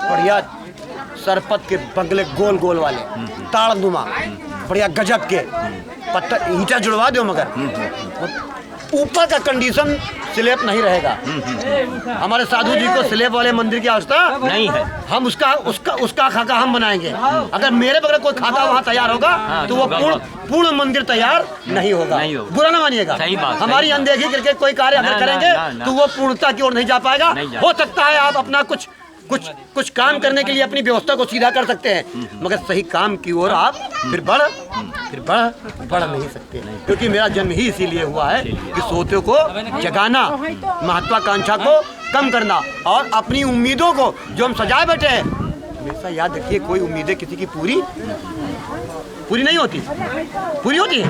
बढ़िया सरपत के बंगले गोल गोल वाले, ताड़नुमा, बढ़िया गजब के पत्थर ईंटा जुड़वा दो, मगर ऊपर का कंडीशन स्लेब नहीं रहेगा। हमारे साधु जी को स्लेब वाले मंदिर की आवश्यकता नहीं है। हम उसका खाका हम बनाएंगे। अगर मेरे बगैर कोई खाका वहाँ तैयार होगा तो वो पूर्ण मंदिर तैयार नहीं होगा। बुरा ना मानिएगा। हमारी अनदेखी करके कोई कार्य अगर करेंगे तो वो पूर्णता की ओर नहीं जा पाएगा। हो सकता है आप अपना कुछ काम करने के लिए अपनी व्यवस्था को सीधा कर सकते हैं, मगर सही काम की ओर आप फिर बढ़ नहीं सकते। क्योंकि मेरा जन्म ही इसीलिए हुआ है कि सोते को जगाना, महत्वाकांक्षा को कम करना और अपनी उम्मीदों को जो हम सजाए बैठे हैं, हमेशा याद रखिए कोई उम्मीदें किसी की पूरी नहीं होती, पूरी होती है।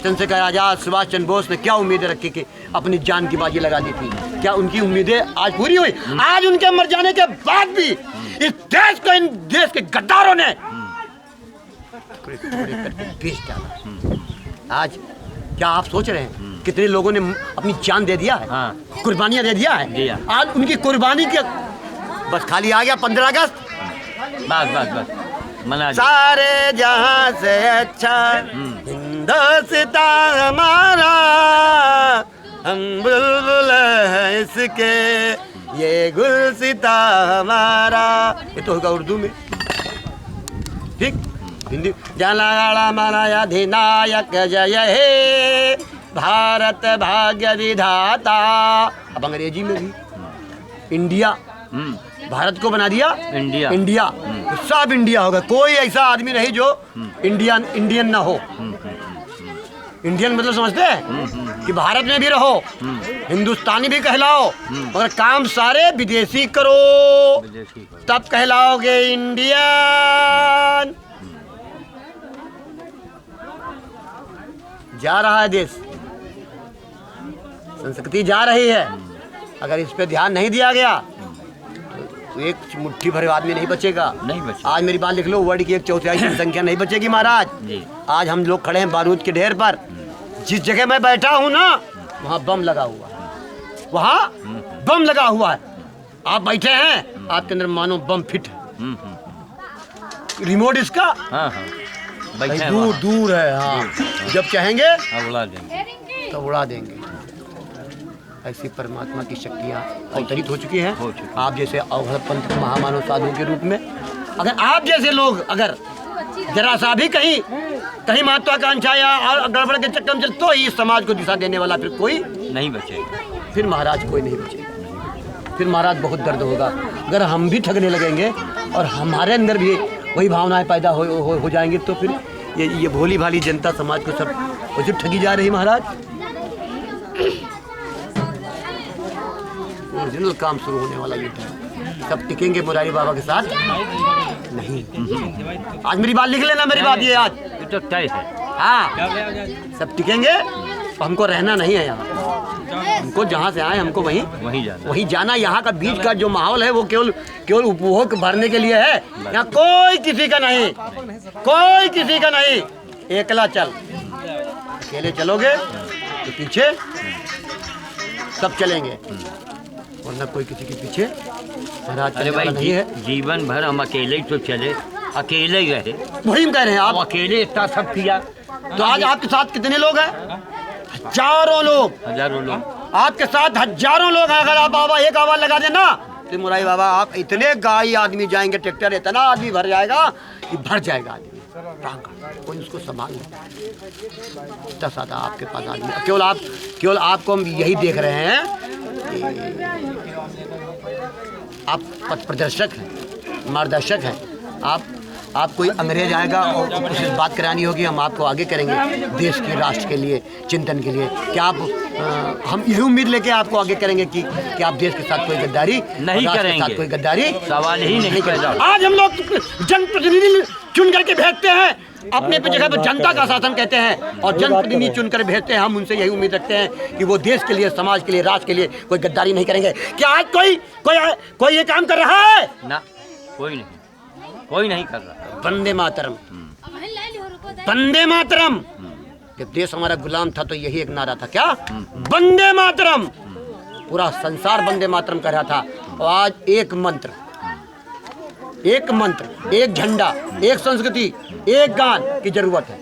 चंद्रशेखर आजाद, सुभाष चंद्र बोस ने क्या उम्मीदें रखी कि अपनी जान की बाजी लगा दी थी? क्या उनकी उम्मीदें आज पूरी हुई? आज उनके मर जाने के बाद भी इस देश को, इन देश के गद्दारों ने टुकड़े करके बेच डाला। आज क्या आप सोच रहे हैं कितने लोगों ने अपनी जान दे दिया है, कुर्बानियां दे दिया है? आज उनकी कुर्बानी के बस खाली आ गया 15 अगस्त, बस सारे जहां से अच्छा हिंदुस्तान हमारा, हम बुलबुल है इसके, ये गुलसिता हमारा। ये तो होगा उर्दू में, ठीक। हिंदी जलाला मनाया अधिनायक जय हे, भारत भाग्य विधाता। अब अंग्रेजी में भी इंडिया, भारत को बना दिया इंडिया तो सब इंडिया होगा। कोई ऐसा आदमी नहीं जो इंडियन ना हो। इंडियन मतलब समझते हैं कि भारत में भी रहो, हिंदुस्तानी भी कहलाओ, मगर काम सारे विदेशी करो, तब कहलाओगे इंडियन। जा रहा है देश, संस्कृति जा रही है। अगर इस पे ध्यान नहीं दिया गया तो एक मुट्ठी भर आदमी नहीं बचेगा। आज मेरी बात लिख लो, वर्ल्ड की 1/4 की संख्या नहीं बचेगी महाराज। आज हम लोग खड़े हैं बारूद के ढेर पर। जिस जगह मैं बैठा हूँ ना, वहाँ बम लगा हुआ है, वहाँ बम लगा हुआ है। आप बैठे हैं, आपके अंदर मानो बम फिट है। रिमोट इसका दूर है। हाँ, जब चाहेंगे तो उड़ा देंगे। ऐसी परमात्मा की शक्तियाँ अवतरित हो चुकी हैं। आप जैसे अवधर पंथ महामानव साधु के रूप में, अगर आप जैसे लोग अगर जरा सा भी कहीं महत्वाकांक्षा या और गड़बड़ के चक्कर में चल, तो ही समाज को दिशा देने वाला फिर कोई नहीं बचेगा। फिर महाराज कोई नहीं बचेगा। फिर महाराज बहुत दर्द होगा। अगर हम भी ठगने लगेंगे और हमारे अंदर भी वही भावनाएं पैदा हो जाएंगी, तो फिर ये भोली भाली जनता समाज को सब ठगी जा रही। महाराज ओरिजिनल काम शुरू होने वाला युद्ध है। सब टिकेंगे मुरारी बाबा के साथ नहीं। आज मेरी बात लिख लेना, मेरी बात ये आज तो तय है। हाँ, सब टिकेंगे। हमको रहना नहीं है यहाँ। हमको जहाँ से आए हमको वहीं जाना। यहाँ का बीच का जो माहौल है वो केवल उपभोग भरने के लिए है। यहाँ कोई किसी का नहीं। एकला चल, अकेले चलोगे तो पीछे सब चलेंगे, वरना कोई किसी के पीछे महाराज चलने वाला नहीं है। जीवन भर हम अकेले ही तो चले, अकेले ही रहे। वही कह रहे हैं आप, अकेले इतना सब किया। तो आज आपके साथ कितने लोग हैं? हजारों लोग आपके साथ, हजारों लोग हैं। अगर आप बाबा एक आवाज लगा देना तो मुरारी बाबा, आप इतने गाड़ी आदमी जाएंगे, ट्रैक्टर इतना आदमी भर जाएगा कि भर जाएगा आदमी। कोई उसको संभाल नहीं। इतना सादा आपके पास आदमी, केवल आपको हम यही देख रहे हैं कि आप पथ प्रदर्शक हैं, मार्गदर्शक हैं। आप कोई अंग्रेज आएगा और कुछ बात करानी होगी, हम आपको आगे करेंगे देश की, राष्ट्र के लिए, चिंतन के लिए। क्या आप हम यही उम्मीद लेके आपको आगे करेंगे कि आप देश के साथ कोई गद्दारी नहीं करेंगे। कोई गद्दारी सवाल ही नहीं पैदा। आज हम लोग जनप्रतिनिधि चुन करके भेजते हैं, अपने पे जगह पर जनता का शासन कहते हैं, और जनप्रतिनिधि चुनकर भेजते हैं। हम उनसे यही उम्मीद रखते हैं कि वो देश के लिए, समाज के लिए, राष्ट्र के लिए कोई गद्दारी नहीं करेंगे। क्या आज कोई ये काम कर रहा है? ना, कोई नहीं कर रहा। वंदे मातरम, वंदे मातरम। जब देश हमारा गुलाम था तो यही एक नारा था, क्या? वंदे मातरम। पूरा संसार वंदे मातरम कह रहा था। और आज एक मंत्र, एक मंत्र, एक झंडा, एक संस्कृति, एक गान की जरूरत है।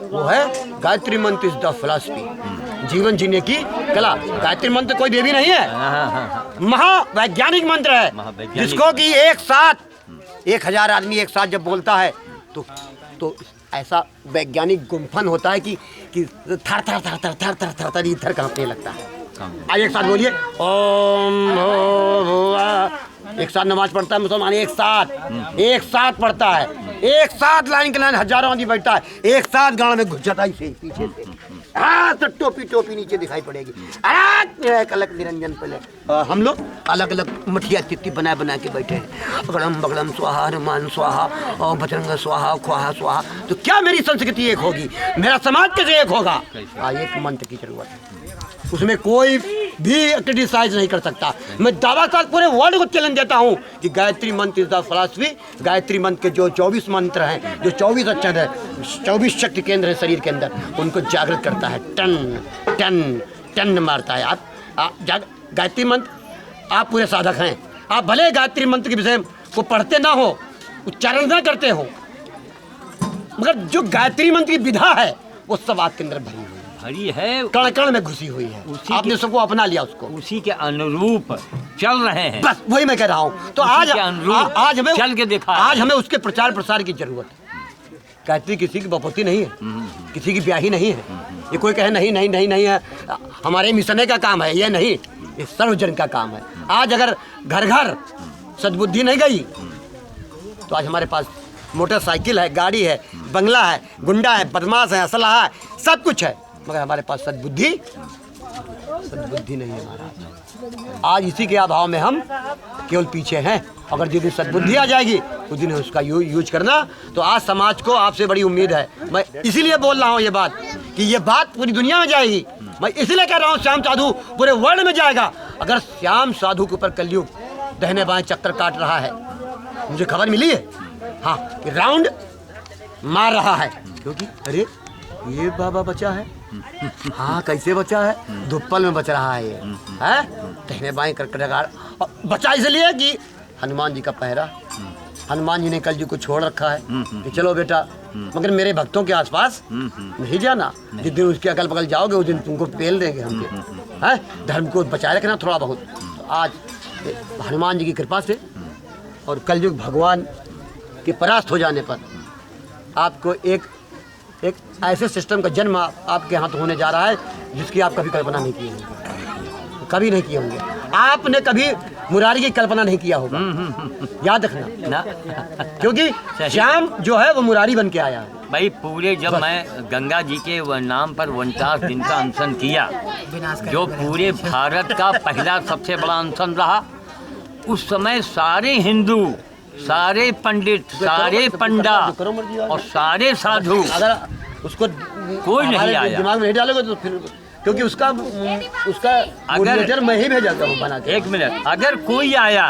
वो है गायत्री मंत्र इज द फिलॉसफी, जीवन जीने की कला। गायत्री मंत्र कोई देवी नहीं है, महावैज्ञानिक मंत्र है, जिसको कि एक साथ 1000 आदमी एक साथ जब बोलता है तो ऐसा वैज्ञानिक गुम्फन होता है कि थर थर थर थर थर थर थर थर इधर कांपने लगता है। आज एक साथ बोलिए ओम भूर्भुवः। एक साथ नमाज पढ़ता है मुसलमान, एक साथ पढ़ता है, एक साथ लाइन के लाइन हजारों आदमी बैठता है, एक साथ गाँव में घुस जाता है इसे पीछे से। तो टोपी नीचे दिखाई पड़ेगी। अलग निरंजन पहले हम लोग अलग अलग मठिया चिट्ठी बना के बैठे हैं। अगड़म बगड़म स्वाहा, हनुमान स्वाहा और बजरंग स्वाहा, ख्वाहा स्वाहा। तो क्या मेरी संस्कृति एक होगी, मेरा समाज कैसे एक होगा? एक मंत्र की जरूरत है, उसमें कोई भी क्रिटिसाइज नहीं कर सकता। मैं दावा कर पूरे वर्ल्ड को चैलेंज देता हूँ कि गायत्री मंत्र इज द फिलॉसफी। गायत्री मंत्र के जो 24 मंत्र हैं, जो 24 अक्षर है, 24 शक्ति केंद्र है शरीर के अंदर, उनको जागृत करता है। टन टन टन मारता है। आप गायत्री मंत्र, आप पूरे साधक हैं, आप भले गायत्री मंत्र के विषय को पढ़ते ना हो, उच्चारण ना करते हो, मगर जो गायत्री मंत्र की विधा है वो सब आपके अंदर भरी है, कण कण में घुसी हुई है। आपने सबको अपना लिया, उसको उसी के अनुरूप चल रहे हैं। बस वही मैं कह रहा हूँ। तो आज हमें चल के देखा, आज हमें उसके प्रचार प्रसार की जरूरत है। गायत्री किसी की बपौती नहीं है, किसी की ब्याही नहीं है। ये कोई कहे नहीं नहीं नहीं नहीं है, हमारे मिशने का काम है, ये नहीं, ये सर्वजन का काम है। आज अगर घर घर सद्बुद्धि नहीं गई तो आज हमारे पास मोटरसाइकिल है, गाड़ी है, बंगला है, गुंडा है, बदमाश है, असलहा है, सब कुछ है, मगर हमारे पास सद्बुद्धि नहीं है महाराज। आज इसी के अभाव में हम केवल पीछे हैं। अगर जिस दिन सद्बुद्धि आ जाएगी उस दिन उसका यूज करना। तो आज समाज को आपसे बड़ी उम्मीद है। मैं इसीलिए बोल रहा हूँ ये बात कि ये बात पूरी दुनिया में जाएगी। मैं इसलिए कह रहा हूँ श्याम साधु पूरे वर्ल्ड में जाएगा। अगर श्याम साधु के ऊपर कलयुग दाहिने बाएं चक्कर काट रहा है, मुझे खबर मिली है, हाँ, राउंड मार रहा है, क्योंकि अरे ये बाबा बचा है, हाँ कैसे बचा है, धुप्पल में बच रहा है ये, है दाहिने बाएं कर बचा इसलिए कि हनुमान जी का पहरा, हनुमान जी ने कल जी को छोड़ रखा है कि चलो बेटा, मगर मेरे भक्तों के आसपास नहीं जाना। जिस दिन उसके अगल बगल जाओगे उस दिन तुमको पेल देंगे हमके, हैं धर्म को बचाए रखना थोड़ा बहुत। तो आज हनुमान जी की कृपा से और कलयुग भगवान के परास्त हो जाने पर आपको एक ऐसे सिस्टम का जन्म आपके हाथ होने जा रहा है जिसकी आप कभी कल्पना नहीं किए होंगे, कभी नहीं किए होंगे। आपने कभी मुरारी की कल्पना नहीं किया होगा, याद रखना ना, क्योंकि श्याम जो है वो मुरारी बन के आया है। भाई पूरे जब मैं गंगा जी के नाम पर 49 दिन का अनशन किया, जो पूरे भारत का पहला सबसे बड़ा अनशन रहा, उस समय सारे हिंदू, सारे पंडित, सारे पंडा और सारे साधु, अगर उसको कोई नहीं आया, दिमाग में नहीं डालोगे तो फिर, क्योंकि उसका अगर मैं ही भेजा था बना के। 1 मिनट, अगर कोई आया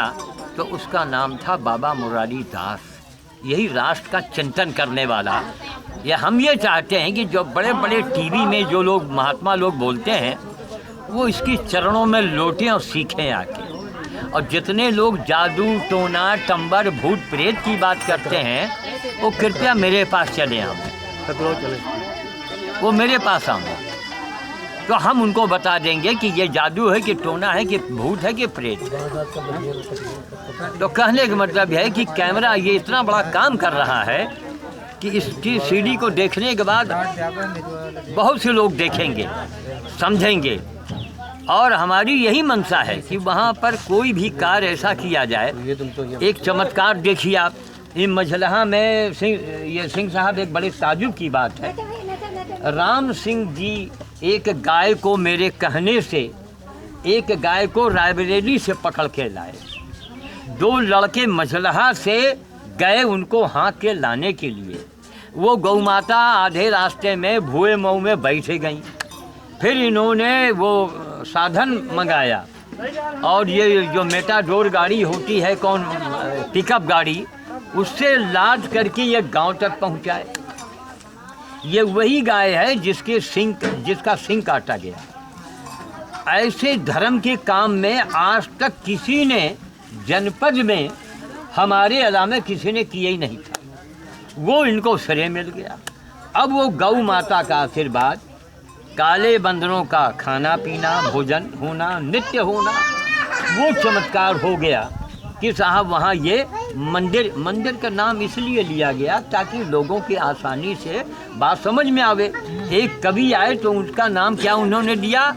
तो उसका नाम था बाबा मुरारी दास। यही राष्ट्र का चिंतन करने वाला। या हम ये चाहते हैं कि जो बड़े बड़े टीवी में जो लोग महात्मा लोग बोलते हैं वो इसकी चरणों में लौटें और सीखें आके। और जितने लोग जादू टोना टंबर भूत प्रेत की बात करते हैं वो कृपया मेरे पास चले आए, वो मेरे पास आए, तो हम उनको बता देंगे कि ये जादू है कि टोना है कि भूत है कि प्रेत। तो कहने का मतलब है कि कैमरा ये इतना बड़ा काम कर रहा है कि इसकी सीडी को देखने के बाद बहुत से लोग देखेंगे, समझेंगे। और हमारी यही मंशा है कि वहाँ पर कोई भी कार्य ऐसा किया जाए। एक चमत्कार देखिए आप, इन मझलहा में सिंह साहब, एक बड़े ताजुब की बात है। राम सिंह जी एक गाय को, मेरे कहने से एक गाय को रायबरेली से पकड़ के लाए। 2 लड़के मझलहा से गए उनको हाँक के लाने के लिए। वो गौ माता आधे रास्ते में भुए मऊ में बैठे गई। फिर इन्होंने वो साधन मंगाया और ये जो मेटाडोर गाड़ी होती है, कौन पिकअप गाड़ी, उससे लाद करके ये गांव तक पहुंचाए। ये वही गाय है जिसका सिंग काटा गया। ऐसे धर्म के काम में आज तक किसी ने जनपद में हमारे अलावा किसी ने किया ही नहीं था, वो इनको श्रेय मिल गया। अब वो गौ माता का आशीर्वाद, काले बंदरों का खाना पीना, भोजन होना, नित्य होना, वो चमत्कार हो गया कि साहब वहाँ ये मंदिर का नाम इसलिए लिया गया ताकि लोगों की आसानी से बात समझ में आवे। एक कवि आए तो उसका नाम क्या उन्होंने दिया,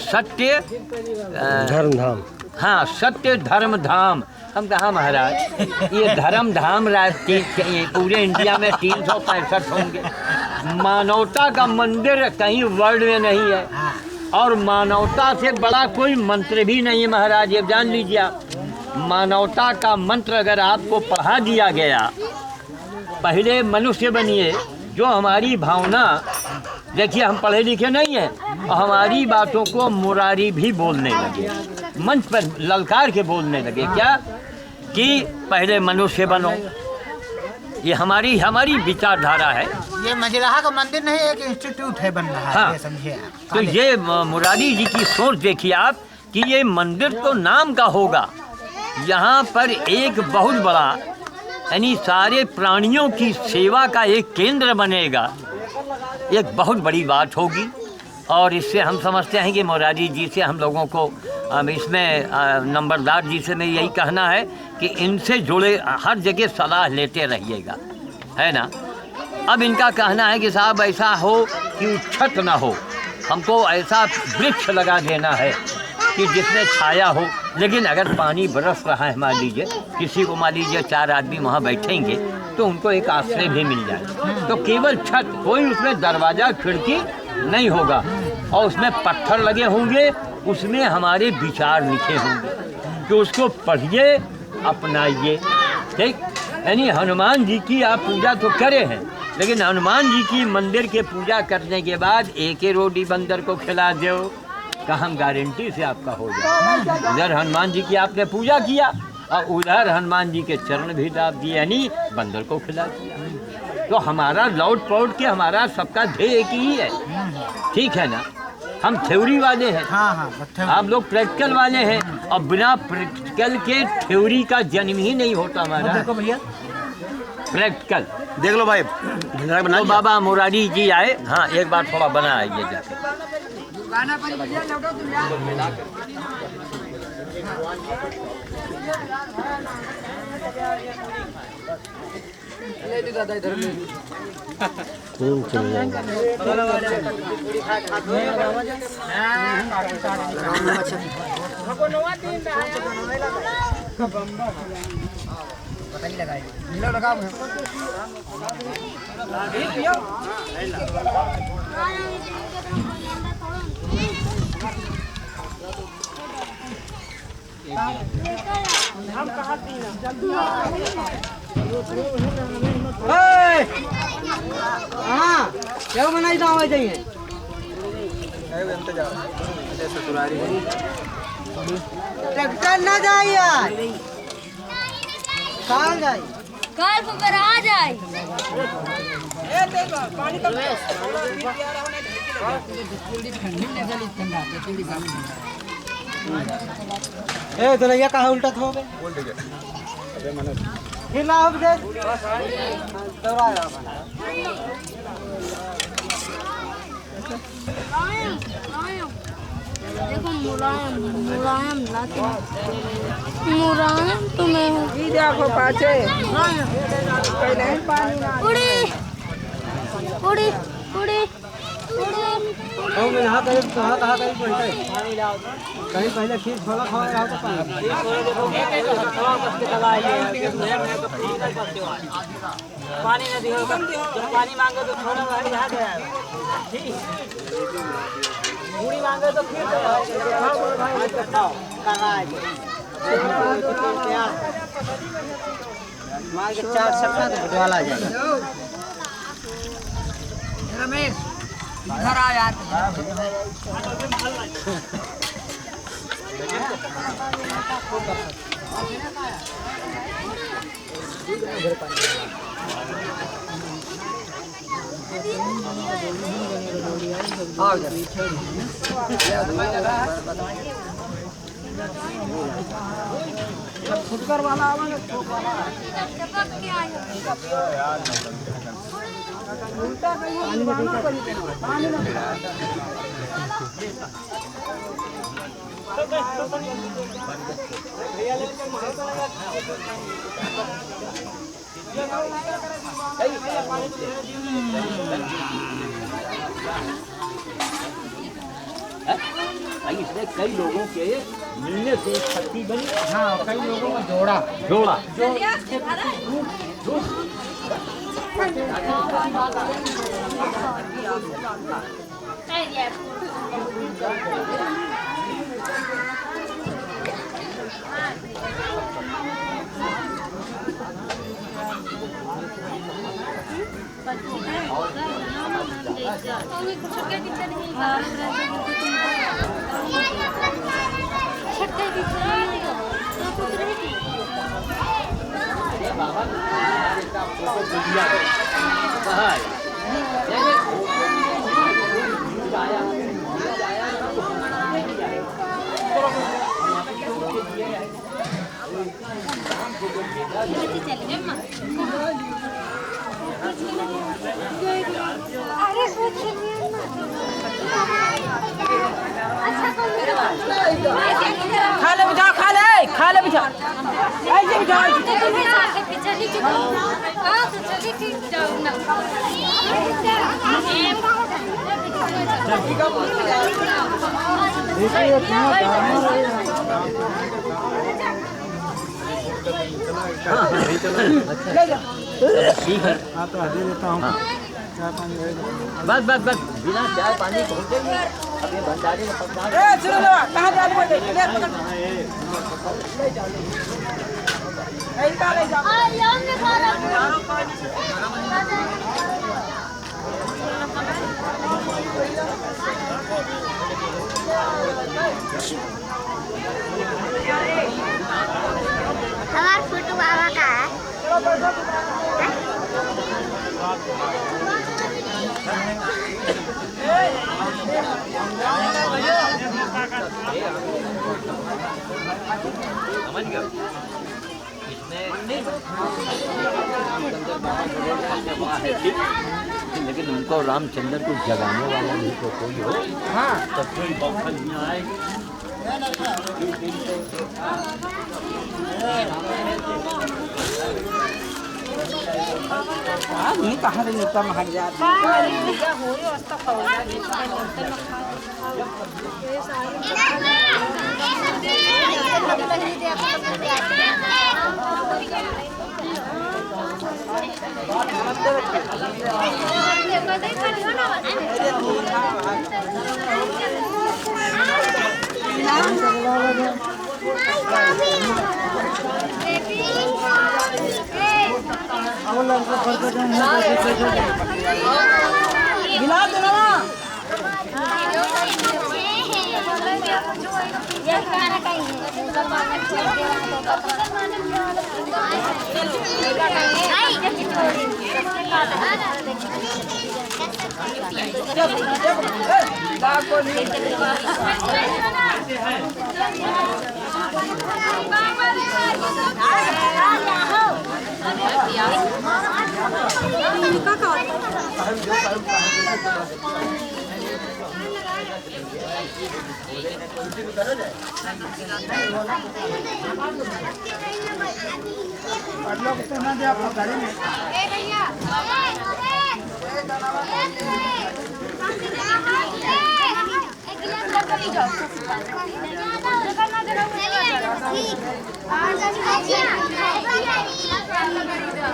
सत्य धर्म धाम। हाँ, सत्य धर्म धाम। हम कहा महाराज ये धर्म धाम पूरे इंडिया में 365 होंगे, मानवता का मंदिर कहीं वर्ल्ड में नहीं है, और मानवता से बड़ा कोई मंत्र भी नहीं है महाराज, ये जान लीजिए आप। मानवता का मंत्र अगर आपको पढ़ा दिया गया, पहले मनुष्य बनिए, जो हमारी भावना, देखिए हम पढ़े लिखे नहीं हैं, हमारी बातों को मुरारी भी बोलने लगे, मंच पर ललकार के बोलने लगे क्या कि पहले मनुष्य बनो। ये हमारी विचारधारा है। ये मजराहा का मंदिर नहीं, एक इंस्टीट्यूट है बन रहा है। हाँ, ये समझिए आप। तो ये मुरारी जी की सोच देखिए आप कि ये मंदिर तो नाम का होगा, यहाँ पर एक बहुत बड़ा यानी सारे प्राणियों की सेवा का एक केंद्र बनेगा, एक बहुत बड़ी बात होगी। और इससे हम समझते हैं कि मुरारी जी से हम लोगों को इसमें नंबरदार जी से मैं यही कहना है कि इनसे जुड़े हर जगह सलाह लेते रहिएगा, है ना। अब इनका कहना है कि साहब ऐसा हो कि छत ना हो, हमको ऐसा वृक्ष लगा देना है कि जिसमें छाया हो, लेकिन अगर पानी बरस रहा है मान लीजिए, किसी को मान लीजिए 4 आदमी वहाँ बैठेंगे तो उनको एक आश्रय भी मिल जाए। तो केवल छत, कोई उसमें दरवाज़ा खिड़की नहीं होगा, और उसमें पत्थर लगे होंगे, उसमें हमारे विचार लिखे होंगे कि उसको पढ़िए, अपनाइए। ठीक, यानी हनुमान जी की आप पूजा तो करे हैं, लेकिन हनुमान जी की मंदिर के पूजा करने के बाद एक ही रोटी बंदर को खिला दो, का हम गारंटी से आपका हो जाए। उधर हनुमान जी की आपने पूजा किया और उधर हनुमान जी के चरण भी दाब दिए, यानी बंदर को खिला दिया। तो हमारा लौट पौट के हमारा सबका ध्येय एक ही है, ठीक है ना। हम थ्योरी वाले हैं, आप लोग प्रैक्टिकल वाले हैं, और बिना प्रैक्टिकल के थ्योरी का जन्म ही नहीं होता हमारा। देखो भैया, प्रैक्टिकल देख लो भाई, तो बाबा मुरारी जी आए, हाँ एक बार थोड़ा बना आइए जाके। क्या बनाई दावा चाहिए ट्रैक्टर ना जाए यार, कहाँ जाए काल पर आ जाए। ए दुनिया कहाँ उल्टा हो गए, फिर ना हो दे देखो मुलायम मुलायम लाते मुलायम तुम्हें देखो पाछे उड़ी उड़ी उड़ी हम यहाँ कहीं कहाँ कहीं पहुँचे, कहीं पहले खीर छोला खाओ रहा तो पानी न दियो, जब पानी मांगो तो छोड़ा भाई यहाँ गया पूरी मांगे तो फिर खाओ मार के 4 सप्ताह तो बुटवाला आ जाएगा। रमेश घर आ यार। फुटकर वाला आवाज उल्टा पानी में इसमें कई लोगों के मिलने से शक्ति बनी। हाँ, कई लोगों का जोड़ा जोड़ा खा ले बिठा, खा ले बिठा, ऐसे बिठा। ठीक है। हाँ तो दे देता हूँ। बस बस बस बिना चाय पानी पहुँचेंगे अभी भंडारे में पकड़ा। सुनो लो, कहाँ जा रहे हो? ले पकड़। ले जाओ। हमारा फोटो बाबा का है। समझ गए? लेकिन उनको रामचंद्र को जगाने वाला नहीं तो कोई हो। हाँ तब कोई बौखल नहीं आएगी। नहीं कहाँ से निकल भाग जाता गिला दो ना।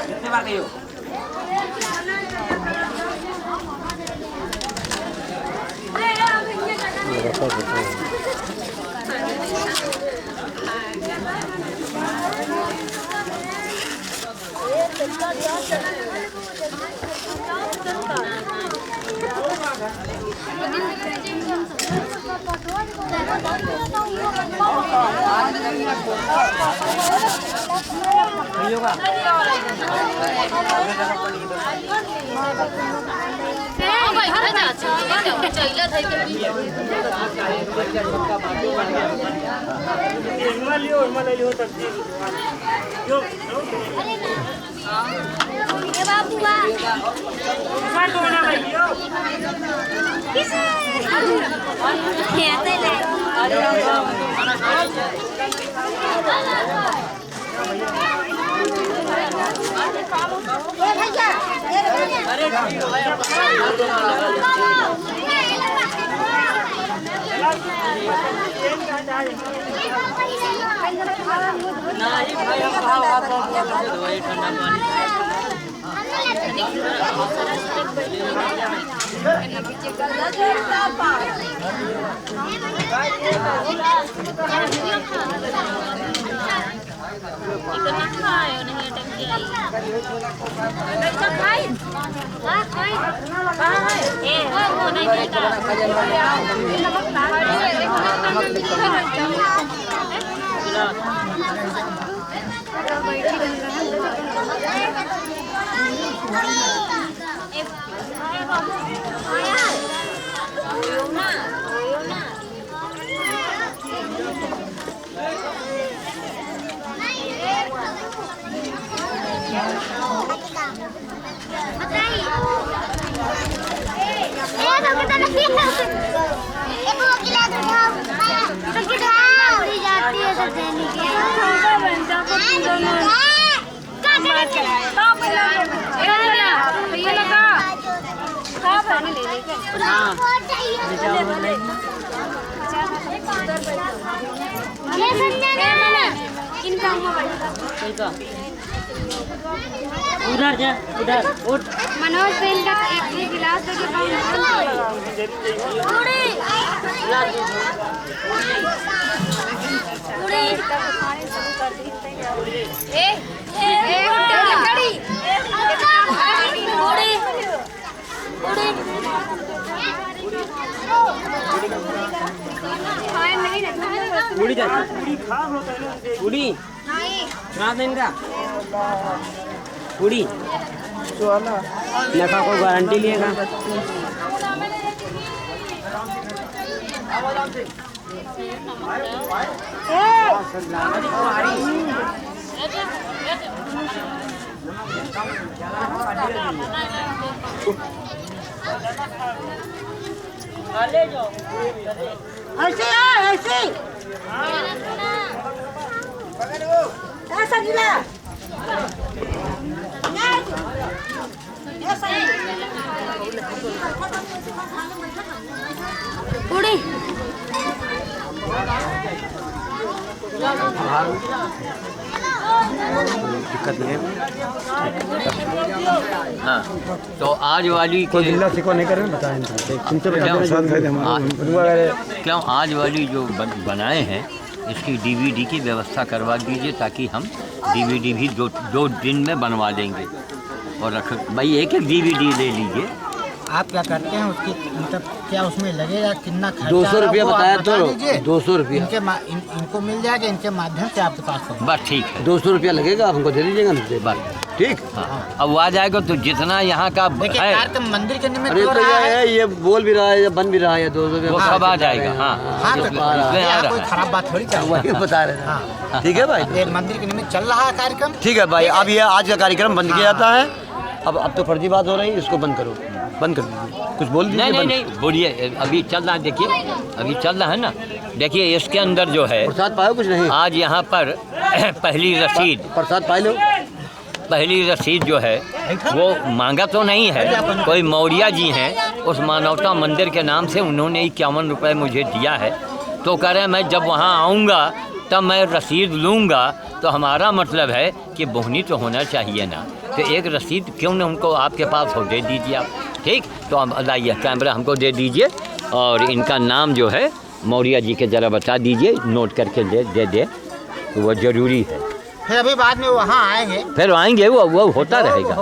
कितने बार गए हो? हाँ उधर जा, उधर उठ। मनोज बेल का एक गिलास देके उड़ी जा, उड़ी रात दिन का उड़ी नखा को गारंटी लिएगा। ऐसे ऐसे कैसा गिला उड़ी दिक्कत नहीं है। हाँ, तो आज वाली कोई बिल्ला सिको नहीं करें बताएं क्यों आज वाली जो बनाए हैं इसकी डीवीडी की व्यवस्था करवा दीजिए ताकि हम डीवीडी भी दो दिन में बनवा देंगे और रख भाई एक डीवीडी ले लीजिए। आप क्या करते हैं उसकी मतलब क्या उसमें लगेगा कितना खर्चा 200 रुपया बताया तो 200 रुपया इनको मिल जाएगा इनके माध्यम से आपके पास होगा। बस ठीक है 200 रुपया लगेगा आप हमको दे दीजिएगा मुझे बात ठीक। हाँ। अब वो आ जाएगा तो जितना यहाँ का है कार्यक्रम मंदिर के निमित्त अरे हो तो रहा है ये बोल भी रहा है बन भी रहा है 200 रुपया वो सब आ जाएगा। हाँ हाँ तो इसमें आ यहाँ रहा कोई है। खराब बात थोड़ी चल रही वही बता रहे हैं हाँ ठीक है भाई ये मंदिर के निमित्त चल रहा है कार्यक्रम। ठीक है भाई अब ये आज का कार्यक्रम बंद किया जाता है। अब तो फर्जी बात हो रही है इसको बंद करो बंद कर दीजिए कुछ बोल दीजिए। नहीं बोलिए अभी चल रहा है देखिए अभी चल रहा है ना देखिए इसके अंदर जो है प्रसाद पाओ कुछ नहीं आज यहाँ पर पहली रसीद प्रसाद पा लो पहली रसीद जो है वो मांगा तो नहीं है कोई मौर्या जी हैं उस मानवता मंदिर के नाम से उन्होंने 51 रुपये मुझे दिया है तो कह रहे हैं मैं जब वहाँ आऊँगा तब मैं रसीद लूँगा तो हमारा मतलब है कि बोहनी तो होना चाहिए ना तो एक रसीद क्यों न उनको आपके पास हो दे दीजिए आप ठीक। तो अब लाइए कैमरा हमको दे दीजिए और इनका नाम जो है मौर्या जी के ज़रा बता दीजिए नोट करके दे वो ज़रूरी है। फिर अभी बाद में वहाँ आएंगे फिर आएंगे वो होता रहेगा।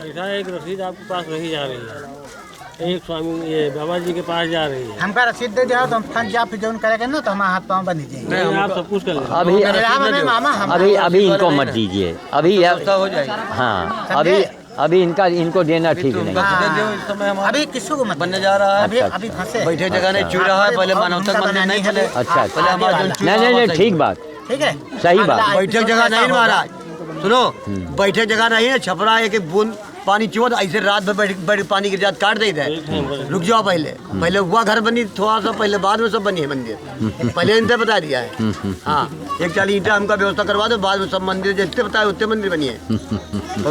ऐसा एक रसीद आपके पास नहीं जा रही है एक स्वामी ये बाबा जी के पास जा रही है हमका रसीद दे दिया तो हम फंड जा फिर जोन करेंगे ना तो हमारे हाथ पाँव बन दीजिए। आप सब कुछ कर लें अभी मामा अभी इनको मत दीजिए अभी हो जाएगी। हाँ अभी इनको देना ठीक नहीं। अभी किसी को मत बनने जा रहा है। अभी अच्छा, अभी फंसे बैठे जगह नहीं चू रहा है, पहले मानवता का मंदिर नहीं चले। अच्छा पहले हमारा जो नहीं, ठीक बात, ठीक है। सही बात। बैठक जगह नहीं महाराज, सुनो, बैठक जगह नहीं है। छपरा एक एक बूंद पानी चुआ तो ऐसे रात भर बैठ पानी गिर जात काट देते हैं। रुक जाओ, पहले हुआ घर बनी थोड़ा सा पहले, बाद में सब बनी है मंदिर। पहले इनसे बता दिया है। हाँ, एक 40 ईंटा हमका व्यवस्था करवा दो, बाद में सब मंदिर जितने बताए उतने मंदिर बनी है।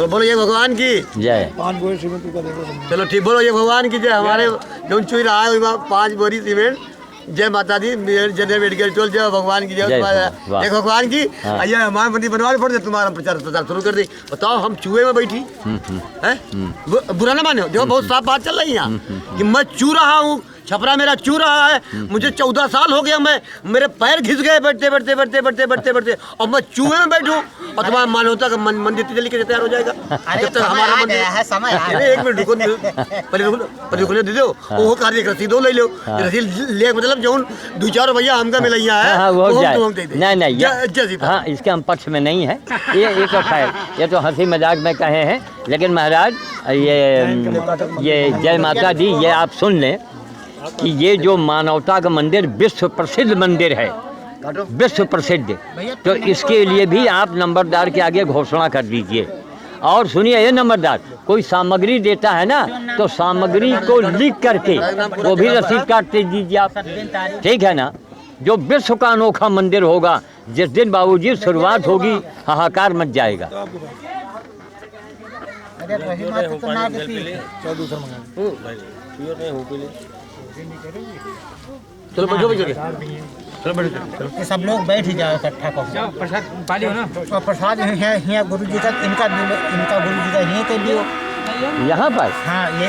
बोलो ये भगवान की जय। चलो ठीक, बोलो ये भगवान की जय। हमारे जो चुई रहा है 5 बोरी सीमेंट। जय माता दी, जनरल मेडिकल स्टोर, जय भगवान की जय। एक भगवान की। ये हमारे मंदिर बनवा पड़ जाए, तुम्हारा प्रचार शुरू कर दी। बताओ, हम चूहे में बैठी हैं? बुरा ना मानो, देखो बहुत साफ बात चल रही है यहाँ कि मैं चू रहा हूँ, छपरा मेरा चू रहा है। मुझे 14 साल हो गया, मेरे पैर घिस गए बैठते बैठते बैठते बैठते बैठते बैठते, और मैं चूहे में बैठूँ और तुम्हारा मानवता का मंदिर जल्दी कैसे तैयार हो जाएगा? जब तक हमारा मंदिर है समय एक मिनट रुको, पहले रुको दे दो। वो कार्य रसीद ले लो, रसीद ले मतलब जो 2-4 भैया हमका मिलैया है। हाँ, वो वो जाए। हम दे दे। नहीं, हाँ, इसके हम पक्ष में नहीं है। ये तो खैर, ये तो हंसी मजाक में कहे हैं, लेकिन महाराज ये जय माता दी, ये आप सुन लें कि ये जो मानवता का मंदिर विश्व प्रसिद्ध मंदिर है, विश्व प्रसिद्ध, तो इसके लिए भी आप नंबरदार के आगे घोषणा कर दीजिए। और सुनिए, ये नंबरदार कोई सामग्री देता है ना, तो सामग्री को लिख करके वो भी रसीद काट दीजिए आप, ठीक है ना? जो विश्व का अनोखा मंदिर होगा, जिस दिन बाबूजी शुरुआत होगी, हाहाकार मच जाएगा। चलो बैठो चलो बैठो, कि सब लोग बैठ ही जाओ इकट्ठा को। प्रसाद यहाँ गुरु जी का, इनका गुरु जी का यहीं के लिए यहाँ पर हाँ ये